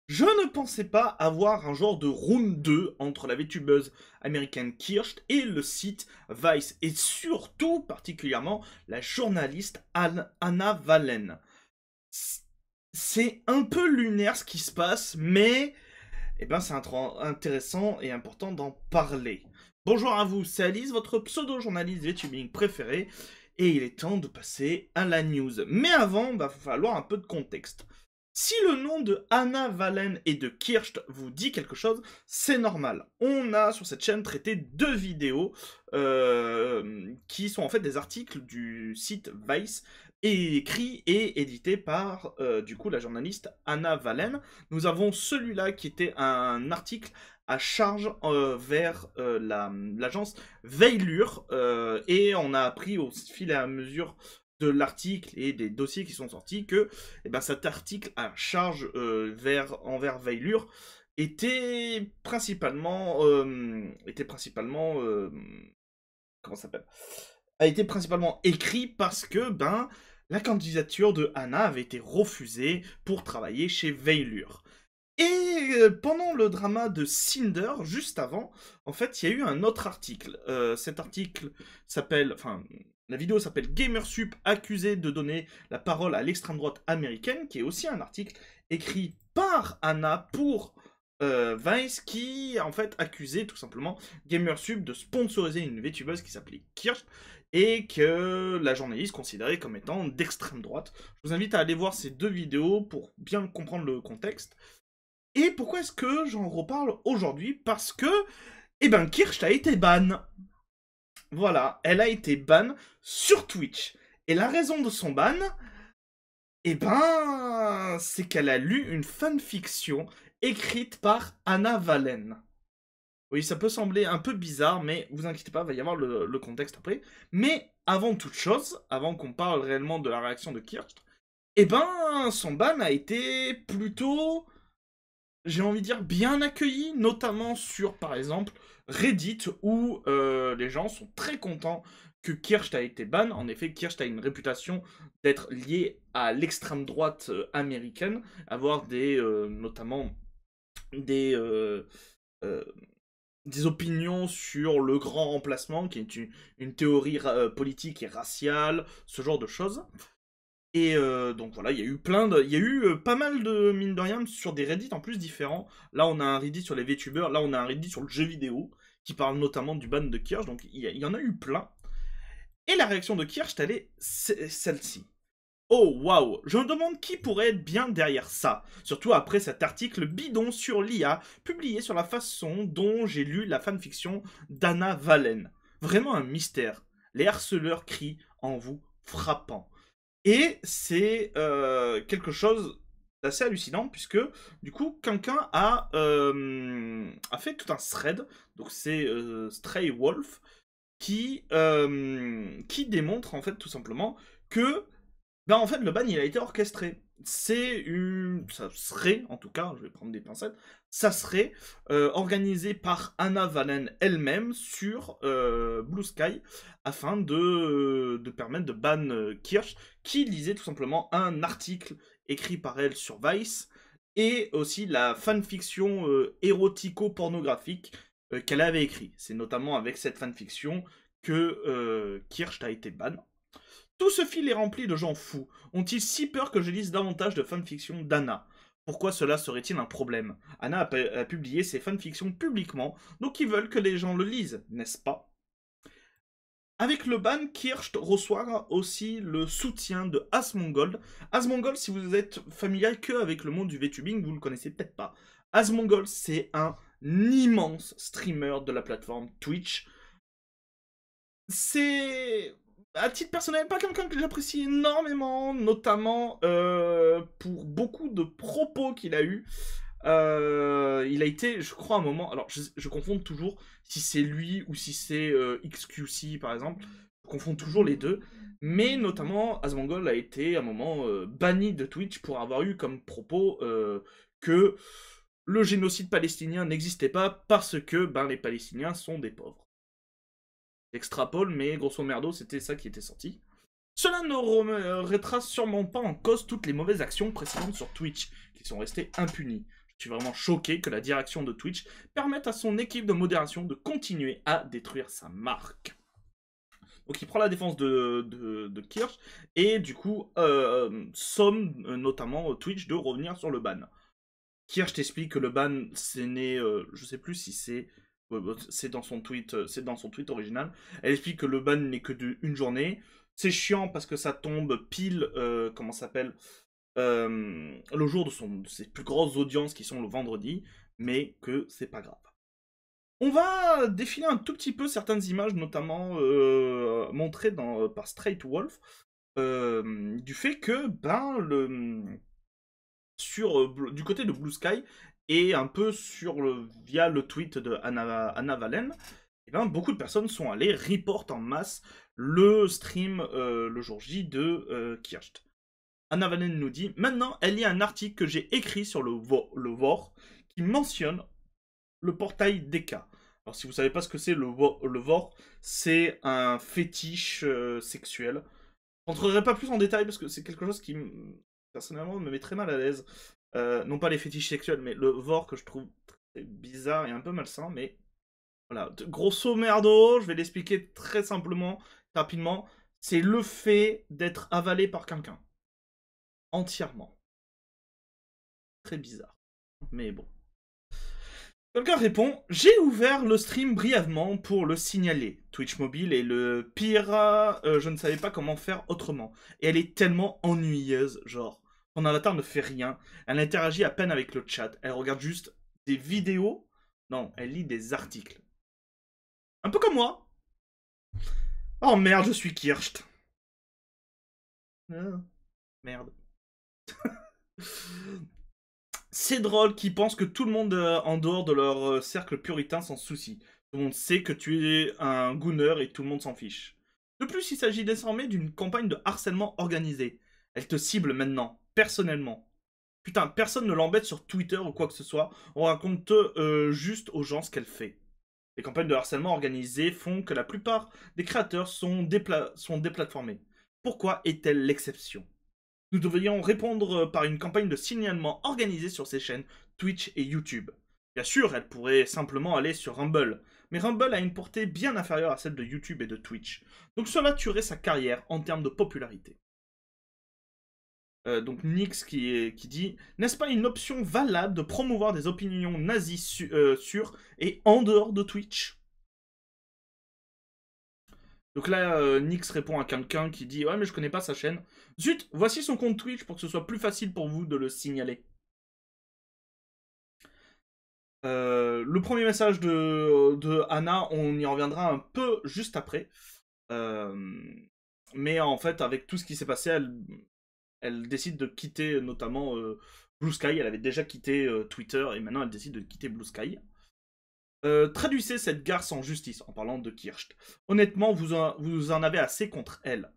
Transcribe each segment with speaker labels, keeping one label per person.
Speaker 1: Je ne pensais pas avoir un genre de round 2 entre la VTubeuse américaine Kirst et le site Vice, et surtout, particulièrement, la journaliste Anna Valen. C'est un peu lunaire ce qui se passe, mais c'est intéressant et important d'en parler. Bonjour à vous, c'est Alice, votre pseudo-journaliste VTubing préféré, et il est temps de passer à la news. Mais avant, il va falloir un peu de contexte. Si le nom de Anna Valen et de Kirst vous dit quelque chose, c'est normal. On a sur cette chaîne traité deux vidéos qui sont en fait des articles du site Vice, écrits et édités par du coup la journaliste Anna Valen. Nous avons celui-là qui était un article à charge vers l'agence Veillure, et on a appris au fil et à mesure de l'article et des dossiers qui sont sortis que cet article à charge envers Veillure était principalement comment ça s'appelle, a été principalement écrit parce que la candidature de Anna avait été refusée pour travailler chez Veillure. Et pendant le drama de Cinder, juste avant, en fait, il y a eu un autre article. Cet article s'appelle, enfin, la vidéo s'appelle Gamersup accusé de donner la parole à l'extrême droite américaine, qui est aussi un article écrit par Anna pour Vice, qui en fait accusait tout simplement Gamersup de sponsoriser une VTubeuse qui s'appelait Kirsch et que la journaliste considérait comme étant d'extrême droite. Je vous invite à aller voir ces deux vidéos pour bien comprendre le contexte. Et pourquoi est-ce que j'en reparle aujourd'hui? Parce que, Kirst a été ban. Voilà, elle a été ban sur Twitch. Et la raison de son ban, c'est qu'elle a lu une fanfiction écrite par Anna Valen. Oui, ça peut sembler un peu bizarre, mais vous inquiétez pas, il va y avoir le contexte après. Mais avant toute chose, avant qu'on parle réellement de la réaction de Kirst, son ban a été plutôt, j'ai envie de dire, bien accueilli, notamment sur, par exemple, Reddit, où les gens sont très contents que Kirst a été ban. En effet, Kirst a une réputation d'être lié à l'extrême droite américaine, avoir notamment des, euh, euh, des opinions sur le grand remplacement, qui est une théorie politique et raciale, ce genre de choses. Et donc voilà, il y a eu pas mal de, mine de rien, sur des Reddit en plus différents. Là, on a un Reddit sur les VTubers, là, on a un Reddit sur le jeu vidéo, qui parle notamment du ban de Kirsch, donc il y en a eu plein. Et la réaction de Kirsch, elle est celle-ci. Oh waouh, je me demande qui pourrait être bien derrière ça, surtout après cet article bidon sur l'IA, publié sur la façon dont j'ai lu la fanfiction d'Anna Valen. Vraiment un mystère. Les harceleurs crient en vous frappant. Et c'est quelque chose d'assez hallucinant, puisque du coup, quelqu'un a fait tout un thread, donc c'est Stray Wolf, qui démontre en fait tout simplement que en fait le ban il a été orchestré. Ça serait, en tout cas, je vais prendre des pincettes, ça serait organisé par Anna Valen elle-même sur Blue Sky afin de permettre de ban Kirsch, qui lisait tout simplement un article écrit par elle sur Vice et aussi la fanfiction érotico-pornographique qu'elle avait écrit. C'est notamment avec cette fanfiction que Kirsch a été ban. Tout ce fil est rempli de gens fous. Ont-ils si peur que je lise davantage de fanfiction d'Anna? Pourquoi cela serait-il un problème? Anna a publié ses fanfictions publiquement, donc ils veulent que les gens le lisent, n'est-ce pas? Avec le ban, Kirst reçoit aussi le soutien de Asmongold. Asmongold, si vous êtes familier que avec le monde du VTubing, vous le connaissez peut-être pas. Asmongold, c'est un immense streamer de la plateforme Twitch. C'est, à titre personnel, pas quelqu'un que j'apprécie énormément, notamment pour beaucoup de propos qu'il a eu. Il a été, je crois, à un moment. Alors, je confonds toujours si c'est lui ou si c'est XQC, par exemple. Je confonds toujours les deux. Mais notamment, Asmongold a été à un moment banni de Twitch pour avoir eu comme propos que le génocide palestinien n'existait pas parce que les Palestiniens sont des pauvres. J'extrapole, mais grosso merdo, c'était ça qui était sorti. Cela ne remettra sûrement pas en cause toutes les mauvaises actions précédentes sur Twitch, qu'il qui sont restés impunis. Je suis vraiment choqué que la direction de Twitch permette à son équipe de modération de continuer à détruire sa marque. Donc il prend la défense de Kirsch et du coup somme notamment Twitch de revenir sur le ban. Kirsch t'explique que le ban c'est né, je sais plus si c'est dans son tweet original. Elle explique que le ban n'est que d'une journée. C'est chiant parce que ça tombe pile, comment ça s'appelle, le jour de ses plus grosses audiences qui sont le vendredi, mais que c'est pas grave. On va défiler un tout petit peu certaines images, notamment montrées par Straight Wolf, du fait que du côté de Blue Sky et un peu via le tweet de Anna Valen, beaucoup de personnes sont allées report en masse le stream le jour J de Kirst. Anna Valen nous dit: maintenant, elle lit un article que j'ai écrit sur le VOR qui mentionne le portail DK. Alors, si vous savez pas ce que c'est le VOR, c'est un fétiche sexuel. Je rentrerai pas plus en détail parce que c'est quelque chose qui, personnellement, me met très mal à l'aise. Non pas les fétiches sexuels, mais le VOR que je trouve très bizarre et un peu malsain, mais voilà. Grosso merdo, je vais l'expliquer très simplement, rapidement. C'est le fait d'être avalé par quelqu'un. Entièrement. Très bizarre. Mais bon. Quelqu'un répond: j'ai ouvert le stream brièvement pour le signaler. Twitch mobile est le pire, je ne savais pas comment faire autrement. Et elle est tellement ennuyeuse, genre. Son avatar ne fait rien, elle interagit à peine avec le chat, elle regarde juste des vidéos. Non, elle lit des articles. Un peu comme moi. Oh merde, je suis Kirst. Ah, merde. C'est drôle qu'ils pensent que tout le monde en dehors de leur cercle puritain s'en soucie. Tout le monde sait que tu es un gooner et tout le monde s'en fiche. De plus, il s'agit désormais d'une campagne de harcèlement organisée. Elle te cible maintenant, personnellement. Putain, personne ne l'embête sur Twitter ou quoi que ce soit. On raconte juste aux gens ce qu'elle fait. Les campagnes de harcèlement organisées font que la plupart des créateurs sont déplatformés. Pourquoi est-elle l'exception ? Nous devrions répondre par une campagne de signalement organisée sur ces chaînes Twitch et YouTube. Bien sûr, elle pourrait simplement aller sur Rumble, mais Rumble a une portée bien inférieure à celle de YouTube et de Twitch. Donc cela tuerait sa carrière en termes de popularité. Donc Nyx qui dit: n'est-ce pas une option valable de promouvoir des opinions nazies sur et en dehors de Twitch? Donc là, Nyx répond à quelqu'un qui dit: ouais, mais je connais pas sa chaîne. Zut, voici son compte Twitch pour que ce soit plus facile pour vous de le signaler. Le premier message de Anna, on y reviendra un peu juste après. Mais en fait, avec tout ce qui s'est passé, elle décide de quitter notamment Blue Sky. Elle avait déjà quitté Twitter et maintenant elle décide de quitter Blue Sky. Traduisez cette garce en justice en parlant de Kirst. Honnêtement, vous en avez assez contre elle.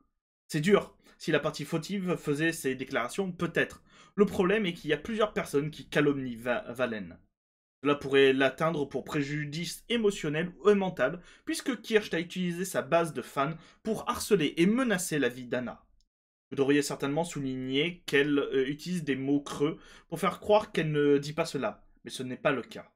Speaker 1: C'est dur. Si la partie fautive faisait ces déclarations, peut-être. Le problème est qu'il y a plusieurs personnes qui calomnient Valen. Cela pourrait l'atteindre pour préjudice émotionnel ou mental, puisque Kirst a utilisé sa base de fans pour harceler et menacer la vie d'Anna. Vous devriez certainement souligner qu'elle utilise des mots creux pour faire croire qu'elle ne dit pas cela, mais ce n'est pas le cas.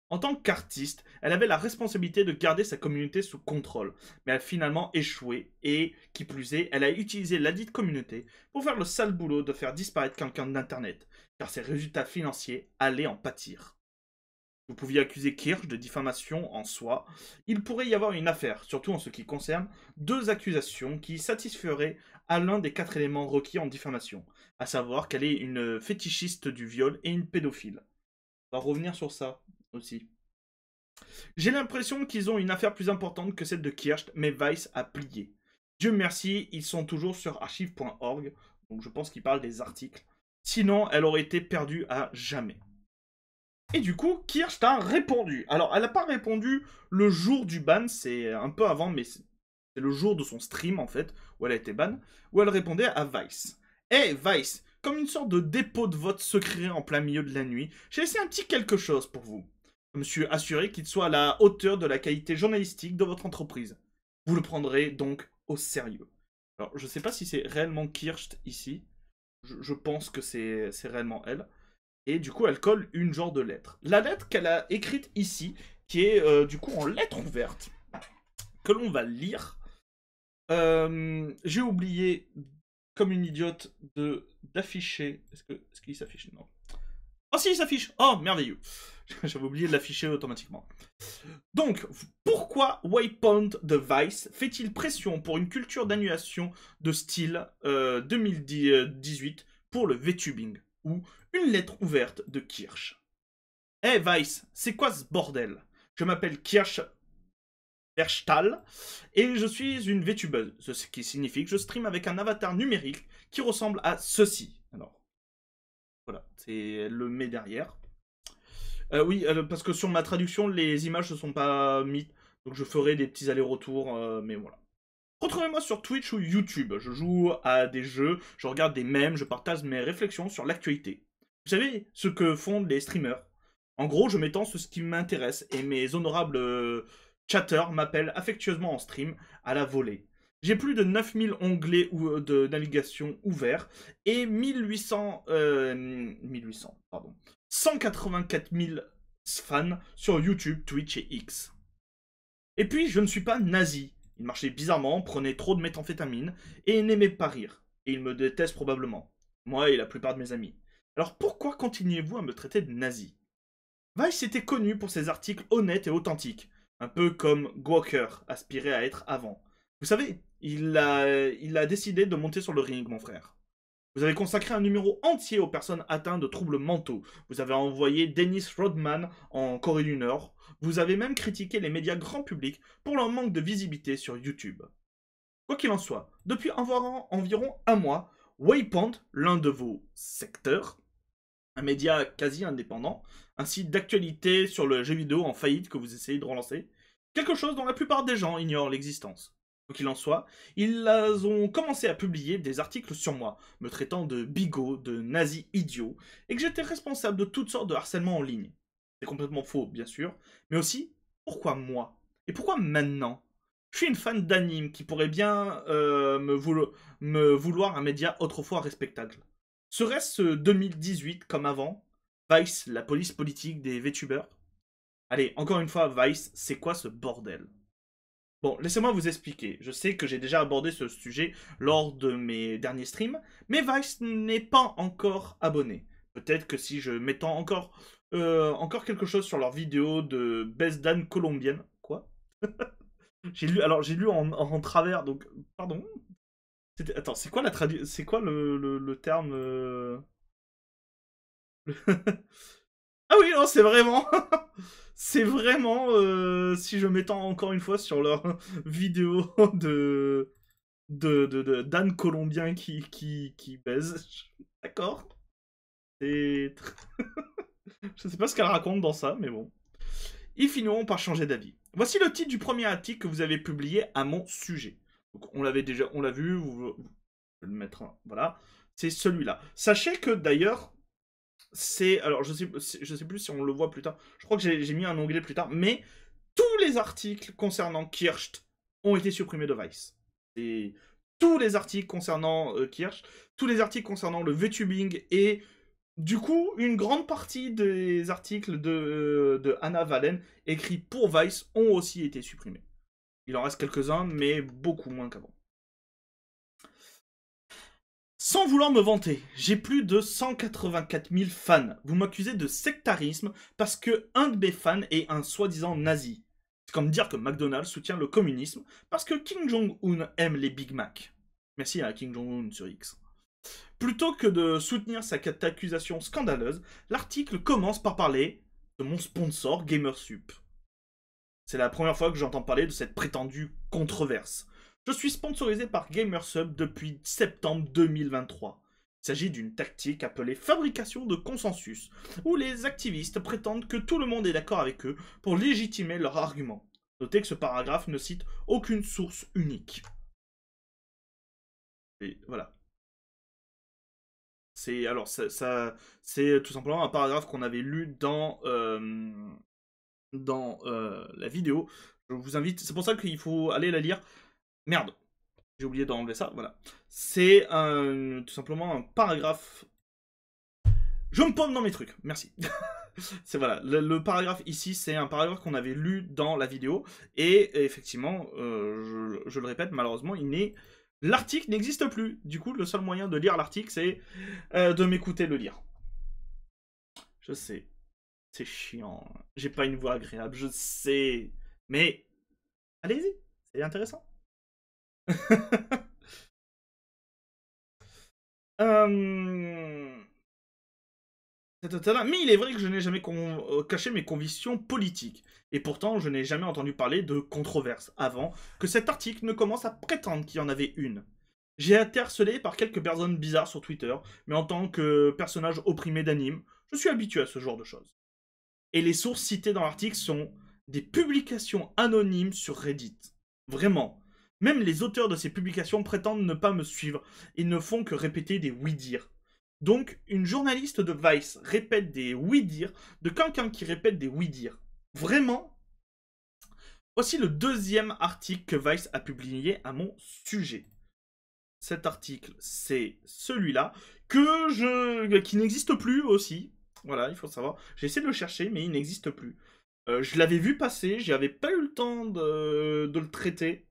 Speaker 1: En tant qu'artiste, elle avait la responsabilité de garder sa communauté sous contrôle, mais elle a finalement échoué et, qui plus est, elle a utilisé ladite communauté pour faire le sale boulot de faire disparaître quelqu'un d'internet, car ses résultats financiers allaient en pâtir. Vous pouviez accuser Kirsch de diffamation en soi. Il pourrait y avoir une affaire, surtout en ce qui concerne 2 accusations qui satisferaient à l'un des 4 éléments requis en diffamation, à savoir qu'elle est une fétichiste du viol et une pédophile. On va revenir sur ça aussi. J'ai l'impression qu'ils ont une affaire plus importante que celle de Kirsch, mais Vice a plié. Dieu merci, ils sont toujours sur archive.org, donc je pense qu'ils parlent des articles. Sinon, elle aurait été perdue à jamais. Et du coup, Kirsch a répondu. Alors, elle n'a pas répondu le jour du ban, c'est un peu avant, mais c'est le jour de son stream, en fait, où elle a été ban, où elle répondait à Vice. Hey, Vice, comme une sorte de dépôt de vote secret en plein milieu de la nuit, j'ai laissé un petit quelque chose pour vous. Je me suis assuré qu'il soit à la hauteur de la qualité journalistique de votre entreprise. Vous le prendrez donc au sérieux. Alors, je sais pas si c'est réellement Kirsch ici. Je pense que c'est réellement elle. Et du coup, elle colle une genre de lettre. La lettre qu'elle a écrite ici, qui est du coup en lettre ouverte, que l'on va lire. J'ai oublié, comme une idiote, d'afficher. Est-ce qu'il s'affiche? Non. Oh si, il s'affiche. Oh, merveilleux. J'avais oublié de l'afficher automatiquement. Donc, pourquoi Waypoint de Vice fait-il pression pour une culture d'annulation de style 2018 pour le VTubing? Ou une lettre ouverte de Kirsch? Eh Vice, c'est quoi ce bordel? Je m'appelle Kirsch Verstal et je suis une VTubeuse, ce qui signifie que je stream avec un avatar numérique qui ressemble à ceci. Alors, voilà, c'est le met derrière. Oui, parce que sur ma traduction, les images ne sont pas mises, donc je ferai des petits allers-retours, mais voilà. Retrouvez-moi sur Twitch ou YouTube. Je joue à des jeux, je regarde des mèmes, je partage mes réflexions sur l'actualité. Vous savez ce que font les streamers. En gros, je m'étends sur ce qui m'intéresse et mes honorables chatters m'appellent affectueusement en stream à la volée. J'ai plus de 9000 onglets de navigation ouverts et 1800, pardon. 184 000 fans sur YouTube, Twitch et X. Et puis, je ne suis pas nazi. Il marchait bizarrement, prenait trop de méthamphétamine et n'aimait pas rire. Et il me déteste probablement. Moi et la plupart de mes amis. Alors pourquoi continuez-vous à me traiter de nazi? Vice était connu pour ses articles honnêtes et authentiques. Un peu comme Gawker aspirait à être avant. Vous savez, il a décidé de monter sur le ring, mon frère. Vous avez consacré un numéro entier aux personnes atteintes de troubles mentaux. Vous avez envoyé Dennis Rodman en Corée du Nord. Vous avez même critiqué les médias grand public pour leur manque de visibilité sur YouTube. Quoi qu'il en soit, depuis environ un mois, Waypoint, l'un de vos secteurs, un média quasi indépendant, un site d'actualité sur le jeu vidéo en faillite que vous essayez de relancer, quelque chose dont la plupart des gens ignorent l'existence. Quoi qu'il en soit, ils ont commencé à publier des articles sur moi, me traitant de bigot, de nazi idiot, et que j'étais responsable de toutes sortes de harcèlement en ligne. C'est complètement faux, bien sûr, mais aussi, pourquoi moi? Et pourquoi maintenant? Je suis une fan d'anime qui pourrait bien me vouloir un média autrefois respectable. Serait-ce 2018 comme avant? Vice, la police politique des VTubers? Allez, encore une fois, Vice, c'est quoi ce bordel? Bon, laissez-moi vous expliquer. Je sais que j'ai déjà abordé ce sujet lors de mes derniers streams, mais Vice n'est pas encore abonné. Peut-être que si je m'étends encore quelque chose sur leur vidéo de Besdan colombienne. Quoi? J'ai lu en travers, donc pardon. Attends, c'est quoi la traduction? C'est quoi le terme Ah oui, non, c'est vraiment. C'est vraiment. Si je m'étends encore une fois sur leur vidéo d'Anne Colombien qui baise. D'accord. C'est. Je sais pas ce qu'elle raconte dans ça, mais bon. Ils finiront par changer d'avis. Voici le titre du premier article que vous avez publié à mon sujet. Donc, on l'avait déjà, on l'a vu, je vais le mettre, voilà. C'est celui-là. Sachez que d'ailleurs, c'est, alors je sais plus si on le voit plus tard. Je crois que j'ai mis un onglet plus tard, mais tous les articles concernant Kirsch ont été supprimés de Vice. Et tous les articles concernant Kirsch, tous les articles concernant le VTubing et du coup, une grande partie des articles de Anna Valen écrits pour Vice ont aussi été supprimés. Il en reste quelques-uns, mais beaucoup moins qu'avant. Sans vouloir me vanter, j'ai plus de 184 000 fans. Vous m'accusez de sectarisme parce que un de mes fans est un soi-disant nazi. C'est comme dire que McDonald's soutient le communisme parce que Kim Jong-un aime les Big Mac. Merci à Kim Jong-un sur X. Plutôt que de soutenir cette accusation scandaleuse, l'article commence par parler de mon sponsor GamerSup. C'est la première fois que j'entends parler de cette prétendue controverse. Je suis sponsorisé par GamerSup depuis septembre 2023. Il s'agit d'une tactique appelée fabrication de consensus, où les activistes prétendent que tout le monde est d'accord avec eux pour légitimer leurs arguments. Notez que ce paragraphe ne cite aucune source unique. Et voilà. C'est c'est tout simplement un paragraphe qu'on avait lu dans la vidéo. Je vous invite, c'est pour ça qu'il faut aller la lire. Merde. J'ai oublié d'enlever ça, voilà. C'est tout simplement un paragraphe. Je me paume dans mes trucs, merci. C'est voilà, le paragraphe ici, c'est un paragraphe qu'on avait lu dans la vidéo, et effectivement, je le répète, malheureusement, l'article n'existe plus. Du coup, le seul moyen de lire l'article, c'est de m'écouter le lire. Je sais, c'est chiant, j'ai pas une voix agréable, je sais, mais allez-y, c'est intéressant. euh... Mais il est vrai que je n'ai jamais caché mes convictions politiques. Et pourtant, je n'ai jamais entendu parler de controverse avant que cet article ne commence à prétendre qu'il y en avait une. J'ai été harcelé par quelques personnes bizarres sur Twitter, mais en tant que personnage opprimé d'anime, je suis habitué à ce genre de choses. Et les sources citées dans l'article sont des publications anonymes sur Reddit. Vraiment. Même les auteurs de ces publications prétendent ne pas me suivre et ne font que répéter des oui-dire. Donc, une journaliste de Vice répète des oui-dire de quelqu'un qui répète des oui-dire. Vraiment. Voici le deuxième article que Vice a publié à mon sujet. Cet article, c'est celui-là, qui n'existe plus aussi. Voilà, il faut savoir. J'ai essayé de le chercher, mais il n'existe plus. Je l'avais vu passer, j'avais pas eu le temps de le traiter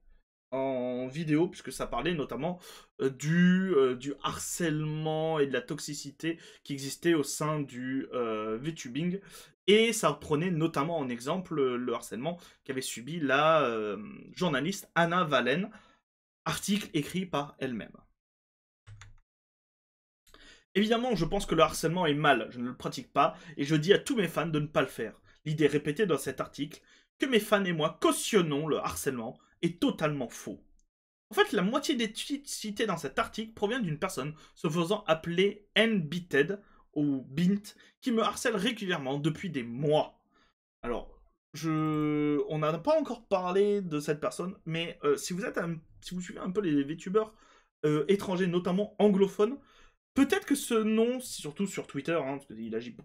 Speaker 1: en vidéo, puisque ça parlait notamment du harcèlement et de la toxicité qui existait au sein du VTubing. Et ça prenait notamment en exemple le harcèlement qu'avait subi la journaliste Anna Valen, article écrit par elle-même. Évidemment, je pense que le harcèlement est mal, je ne le pratique pas, et je dis à tous mes fans de ne pas le faire. L'idée répétée dans cet article, que mes fans et moi cautionnons le harcèlement, est totalement faux. En fait, la moitié des tweets cités dans cet article provient d'une personne se faisant appeler NBited, ou Bint, qui me harcèle régulièrement depuis des mois. Alors, on n'a pas encore parlé de cette personne, mais si vous suivez un peu les VTubers étrangers, notamment anglophones, peut-être que ce nom, surtout sur Twitter, hein, parce qu'il agit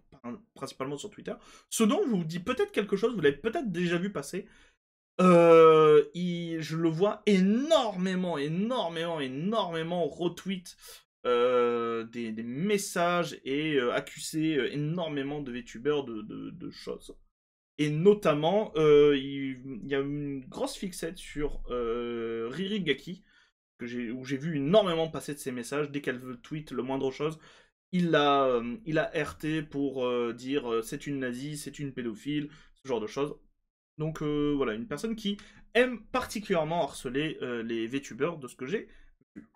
Speaker 1: principalement sur Twitter, ce nom vous dit peut-être quelque chose, vous l'avez peut-être déjà vu passer. Je le vois énormément retweet des messages et accuser énormément de VTubers de choses. Et notamment, il y a une grosse fixette sur Riri Gaki, où j'ai vu énormément passer de ses messages. Dès qu'elle veut tweet le moindre chose, il a RT pour dire c'est une nazie, c'est une pédophile, ce genre de choses. Donc voilà, une personne qui aime particulièrement harceler les VTubers de ce que j'ai vu.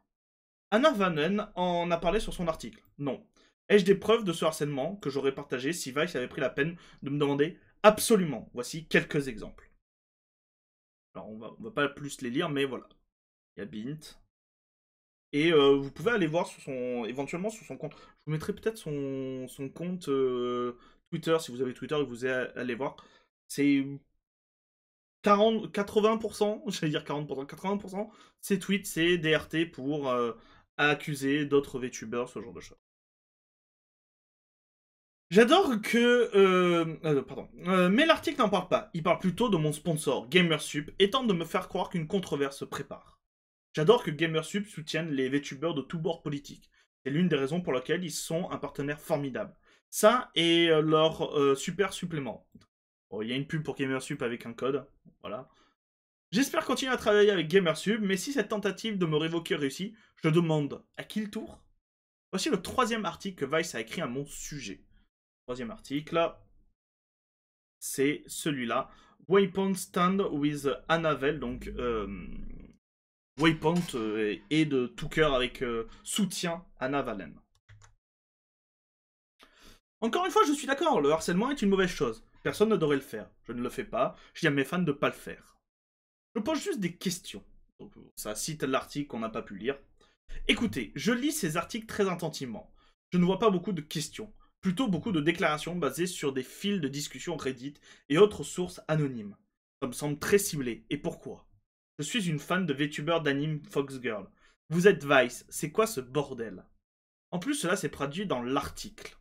Speaker 1: Anna Vanen en a parlé sur son article. Non. Ai-je des preuves de ce harcèlement que j'aurais partagé si Vice avait pris la peine de me demander? Absolument. Voici quelques exemples. Alors on va pas plus les lire, mais voilà. Il y a Bint. Et vous pouvez aller voir éventuellement sur son compte. Je vous mettrai peut-être son compte Twitter, si vous avez Twitter et que vous allez voir. C'est 80%, j'allais dire 40%, 80%, ces tweets, c'est des RT pour accuser d'autres VTubers, ce genre de choses. J'adore que... pardon. Mais l'article n'en parle pas. Il parle plutôt de mon sponsor, Gamersup, et tente de me faire croire qu'une controverse se prépare. J'adore que Gamersup soutienne les VTubers de tous bords politiques. C'est l'une des raisons pour lesquelles ils sont un partenaire formidable. Ça et leur super supplément. Bon, il y a une pub pour Gamersup avec un code. Voilà. J'espère continuer à travailler avec Gamersub, mais si cette tentative de me révoquer réussit, je demande à qui le tour? Voici le troisième article que Vice a écrit à mon sujet. Troisième article, c'est celui-là. Waypoint Stand with Anavel, donc Waypoint et de tout cœur avec soutien Anna Valen. Encore une fois, je suis d'accord, le harcèlement est une mauvaise chose. Personne ne devrait le faire. Je ne le fais pas, je dis à mes fans de ne pas le faire. Je pose juste des questions. Donc, ça cite l'article qu'on n'a pas pu lire. Écoutez, je lis ces articles très attentivement. Je ne vois pas beaucoup de questions, plutôt beaucoup de déclarations basées sur des fils de discussion Reddit et autres sources anonymes. Ça me semble très ciblé. Et pourquoi? Je suis une fan de VTuber d'anime Foxgirl. Vous êtes Vice, c'est quoi ce bordel? En plus, cela s'est traduit dans l'article.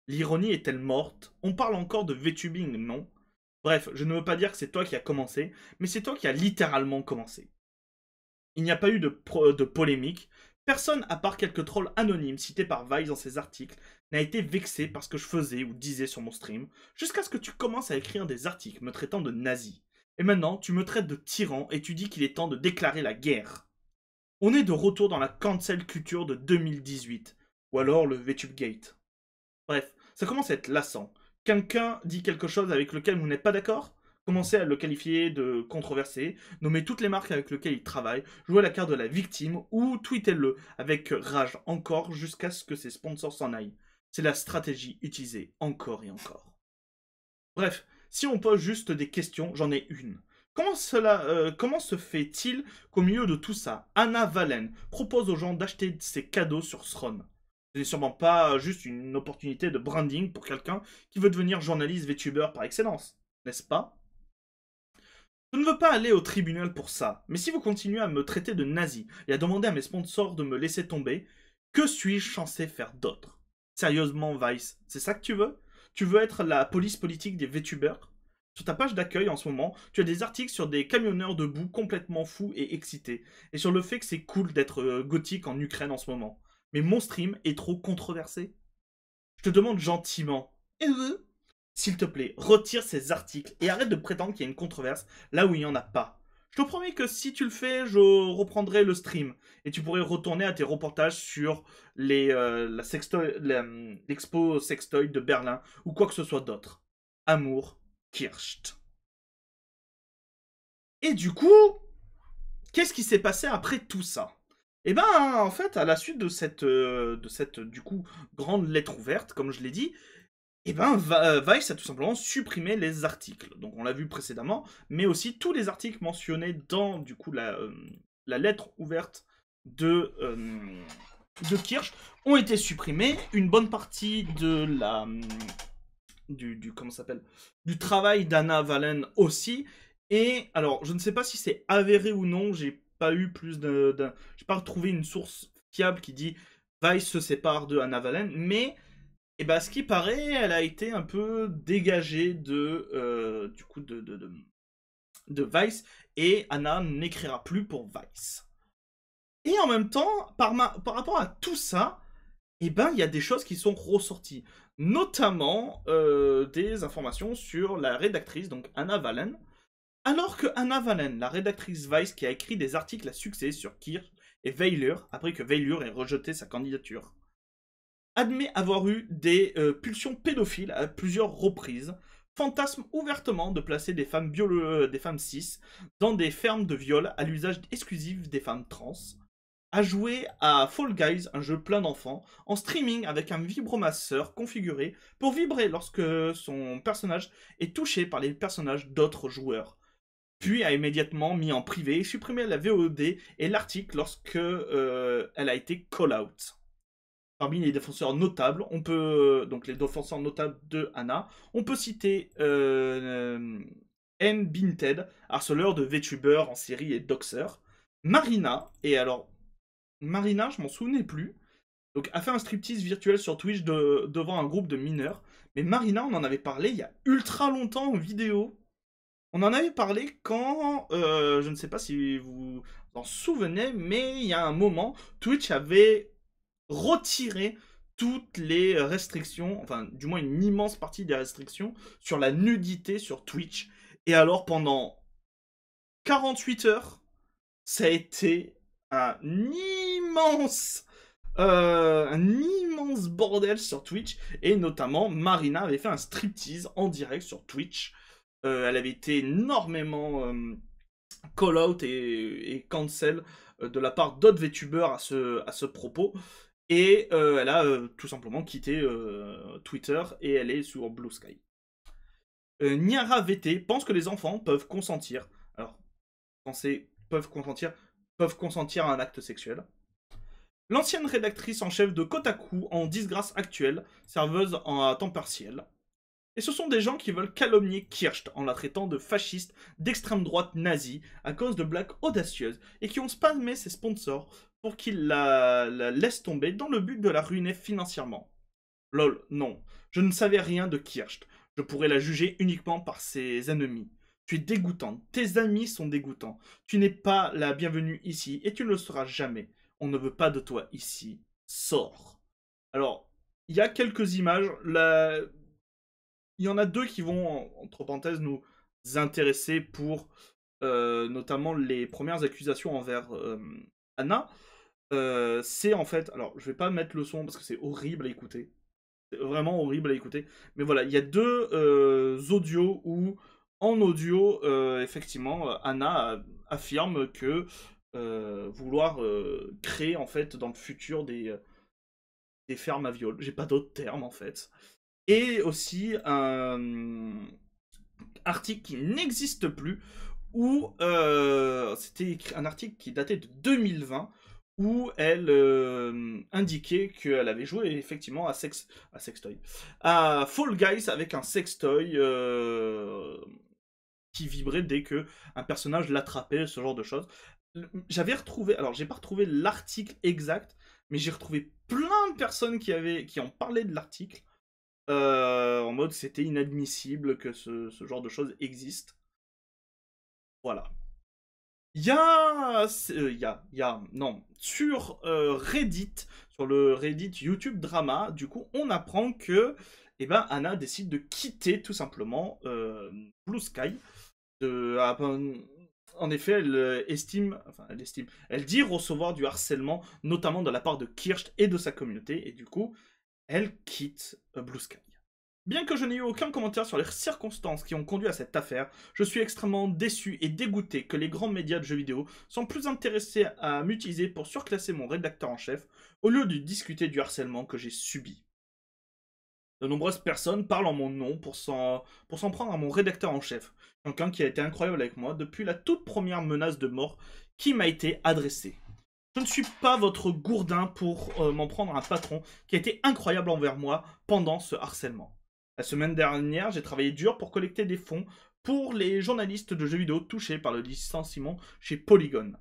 Speaker 1: L'ironie est-elle morte? On parle encore de VTubing, non? Bref, je ne veux pas dire que c'est toi qui as commencé, mais c'est toi qui as littéralement commencé. Il n'y a pas eu de polémique. Personne, à part quelques trolls anonymes cités par Vice dans ses articles, n'a été vexé par ce que je faisais ou disais sur mon stream, jusqu'à ce que tu commences à écrire des articles me traitant de nazi. Et maintenant, tu me traites de tyran et tu dis qu'il est temps de déclarer la guerre. On est de retour dans la cancel culture de 2018, ou alors le VTubeGate. Bref, ça commence à être lassant. Quelqu'un dit quelque chose avec lequel vous n'êtes pas d'accord? Commencez à le qualifier de controversé, nommez toutes les marques avec lesquelles il travaille, jouez la carte de la victime ou tweetez-le avec rage encore jusqu'à ce que ses sponsors s'en aillent. C'est la stratégie utilisée encore et encore. Bref, si on pose juste des questions, j'en ai une. Comment se fait-il qu'au milieu de tout ça, Anna Valen propose aux gens d'acheter ses cadeaux sur Throne? Ce n'est sûrement pas juste une opportunité de branding pour quelqu'un qui veut devenir journaliste VTuber par excellence, n'est-ce pas? Je ne veux pas aller au tribunal pour ça, mais si vous continuez à me traiter de nazi et à demander à mes sponsors de me laisser tomber, que suis-je censé faire d'autre? Sérieusement, Vice, c'est ça que tu veux? Tu veux être la police politique des VTubers? Sur ta page d'accueil en ce moment, tu as des articles sur des camionneurs debout complètement fous et excités, et sur le fait que c'est cool d'être gothique en Ukraine en ce moment. Mais mon stream est trop controversé. Je te demande gentiment, s'il te plaît, retire ces articles et arrête de prétendre qu'il y a une controverse là où il n'y en a pas. Je te promets que si tu le fais, je reprendrai le stream et tu pourrais retourner à tes reportages sur l'expo sextoy de Berlin ou quoi que ce soit d'autre. Amour, Kircht. Et du coup, qu'est-ce qui s'est passé après tout ça? Eh ben, en fait, à la suite de cette du coup, grande lettre ouverte, comme je l'ai dit, eh ben, Vice a tout simplement supprimé les articles. Donc, on l'a vu précédemment, mais aussi tous les articles mentionnés dans, du coup, la lettre ouverte de Kirsch ont été supprimés. Une bonne partie de comment ça s'appelle, du travail d'Anna Valen aussi. Et alors, je ne sais pas si c'est avéré ou non. J'ai pas eu j'ai pas retrouvé une source fiable qui dit Vice se sépare de Anna Valen, mais et bah, ce qui paraît, elle a été un peu dégagée du coup, de Vice, et Anna n'écrira plus pour Vice. Et en même temps, par rapport à tout ça, et ben, il y a des choses qui sont ressorties. Notamment des informations sur la rédactrice, donc Anna Valen. Alors que Anna Valen, la rédactrice Vice qui a écrit des articles à succès sur Kirsch et Veilure, après que Veilure ait rejeté sa candidature, admet avoir eu des pulsions pédophiles à plusieurs reprises, fantasme ouvertement de placer des femmes cis dans des fermes de viol à l'usage exclusif des femmes trans, a joué à Fall Guys, un jeu plein d'enfants, en streaming avec un vibromasseur configuré pour vibrer lorsque son personnage est touché par les personnages d'autres joueurs. Puis a immédiatement mis en privé et supprimé la VOD et l'article lorsque elle a été call-out. Parmi les défenseurs notables, on peut donc les défenseurs notables de Anna, on peut citer N. Binted, harceleur de VTuber en série et doxer, Marina, et alors Marina, je m'en souvenais plus, donc a fait un striptease virtuel sur Twitch devant un groupe de mineurs, mais Marina, on en avait parlé il y a ultra longtemps en vidéo. On en avait parlé quand, je ne sais pas si vous en souvenez, mais il y a un moment, Twitch avait retiré toutes les restrictions, enfin du moins une immense partie des restrictions sur la nudité sur Twitch. Et alors pendant 48 heures, ça a été un immense bordel sur Twitch. Et notamment, Marina avait fait un striptease en direct sur Twitch. Elle avait été énormément call out et cancel de la part d'autres VTubers à ce propos. Et elle a tout simplement quitté Twitter et elle est sur Blue Sky. Niara VT pense que les enfants peuvent consentir. Alors, penser peuvent consentir à un acte sexuel. L'ancienne rédactrice en chef de Kotaku en disgrâce actuelle, serveuse à temps partiel. Et ce sont des gens qui veulent calomnier Kircht en la traitant de fasciste, d'extrême droite nazie, à cause de blagues audacieuses, et qui ont spammé ses sponsors pour qu'ils la laissent tomber dans le but de la ruiner financièrement. Lol, non, je ne savais rien de Kircht. Je pourrais la juger uniquement par ses ennemis. Tu es dégoûtante. Tes amis sont dégoûtants. Tu n'es pas la bienvenue ici et tu ne le seras jamais. On ne veut pas de toi ici. Sors. Alors, il y a quelques images. Il y en a deux qui vont, entre parenthèses, nous intéresser pour notamment les premières accusations envers Anna. C'est en fait... Alors, je vais pas mettre le son parce que c'est horrible à écouter. C'est vraiment horrible à écouter. Mais voilà, il y a deux audios où, en audio, effectivement, Anna affirme que vouloir créer, en fait, dans le futur des fermes à viol. J'ai pas d'autres termes, en fait. Et aussi un article qui n'existe plus, où c'était un article qui datait de 2020, où elle indiquait qu'elle avait joué effectivement à Sextoy, à Fall Guys avec un sextoy qui vibrait dès que un personnage l'attrapait, ce genre de choses. J'avais retrouvé, alors j'ai pas retrouvé l'article exact, mais j'ai retrouvé plein de personnes qui ont parlé de l'article, en mode c'était inadmissible que ce genre de choses existe. Voilà. Non, sur Reddit, sur le Reddit YouTube Drama, du coup, on apprend que, eh ben, Anna décide de quitter tout simplement Blue Sky. En effet, elle dit recevoir du harcèlement, notamment de la part de Kirst et de sa communauté, et du coup, elle quitte Blue Sky. Bien que je n'ai eu aucun commentaire sur les circonstances qui ont conduit à cette affaire, je suis extrêmement déçu et dégoûté que les grands médias de jeux vidéo sont plus intéressés à m'utiliser pour surclasser mon rédacteur en chef au lieu de discuter du harcèlement que j'ai subi. De nombreuses personnes parlent en mon nom pour s'en prendre à mon rédacteur en chef, quelqu'un qui a été incroyable avec moi depuis la toute première menace de mort qui m'a été adressée. Je ne suis pas votre gourdin pour m'en prendre à un patron qui a été incroyable envers moi pendant ce harcèlement. La semaine dernière, j'ai travaillé dur pour collecter des fonds pour les journalistes de jeux vidéo touchés par le licenciement chez Polygon.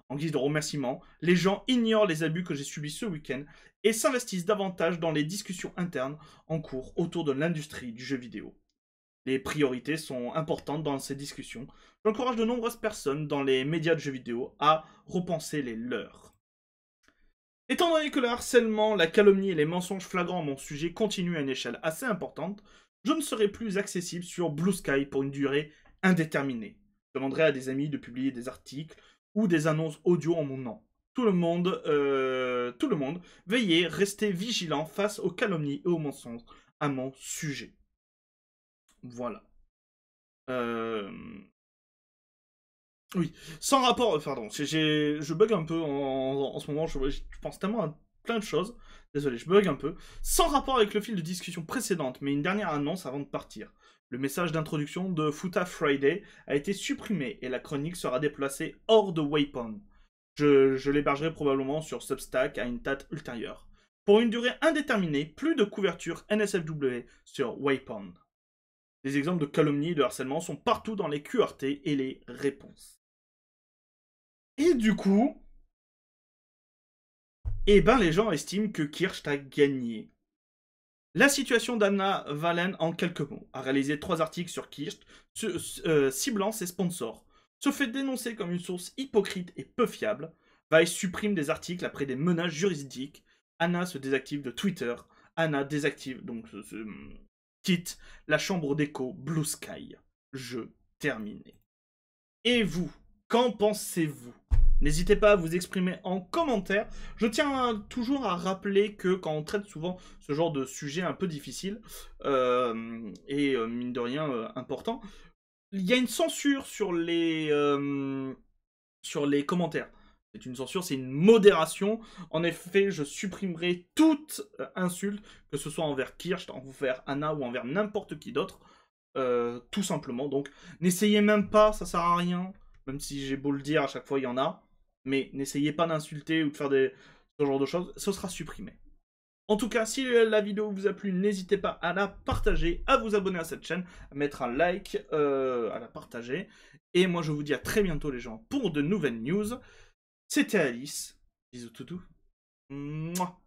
Speaker 1: En guise de remerciement, les gens ignorent les abus que j'ai subis ce week-end et s'investissent davantage dans les discussions internes en cours autour de l'industrie du jeu vidéo. Les priorités sont importantes dans ces discussions. J'encourage de nombreuses personnes dans les médias de jeux vidéo à repenser les leurs. Étant donné que le harcèlement, la calomnie et les mensonges flagrants à mon sujet continuent à une échelle assez importante, je ne serai plus accessible sur Blue Sky pour une durée indéterminée. Je demanderai à des amis de publier des articles ou des annonces audio en mon nom. Tout le monde, veillez, restez vigilant face aux calomnies et aux mensonges à mon sujet. Voilà. Oui, sans rapport, pardon, je bug un peu en ce moment, je pense tellement à plein de choses, désolé, je bug un peu, sans rapport avec le fil de discussion précédente, mais une dernière annonce avant de partir. Le message d'introduction de Futa Friday a été supprimé et la chronique sera déplacée hors de Waypoint. Je l'hébergerai probablement sur Substack à une date ultérieure. Pour une durée indéterminée, plus de couverture NSFW sur Waypoint. Les exemples de calomnie et de harcèlement sont partout dans les QRT et les réponses. Et du coup, eh ben les gens estiment que Kirst a gagné. La situation d'Anna Valen en quelques mots. A réalisé 3 articles sur Kirst, ciblant ses sponsors. Se fait dénoncer comme une source hypocrite et peu fiable. Vice supprime des articles après des menaces juridiques. Anna se désactive de Twitter. Anna désactive, donc quitte la chambre d'écho Blue Sky. Jeu terminé. Et vous, qu'en pensez-vous ? N'hésitez pas à vous exprimer en commentaire. Je tiens toujours à rappeler que quand on traite souvent ce genre de sujet un peu difficile, et mine de rien important, il y a une censure sur les commentaires. C'est une censure, c'est une modération. En effet, je supprimerai toute insulte, que ce soit envers Kirst, envers Anna ou envers n'importe qui d'autre. Tout simplement. Donc, n'essayez même pas, ça sert à rien. Même si j'ai beau le dire, à chaque fois il y en a. Mais n'essayez pas d'insulter ou de faire ce genre de choses, ce sera supprimé. En tout cas, si la vidéo vous a plu, n'hésitez pas à la partager, à vous abonner à cette chaîne, à mettre un like, à la partager. Et moi je vous dis à très bientôt les gens pour de nouvelles news. C'était Alice. Bisous toutou. Mouah.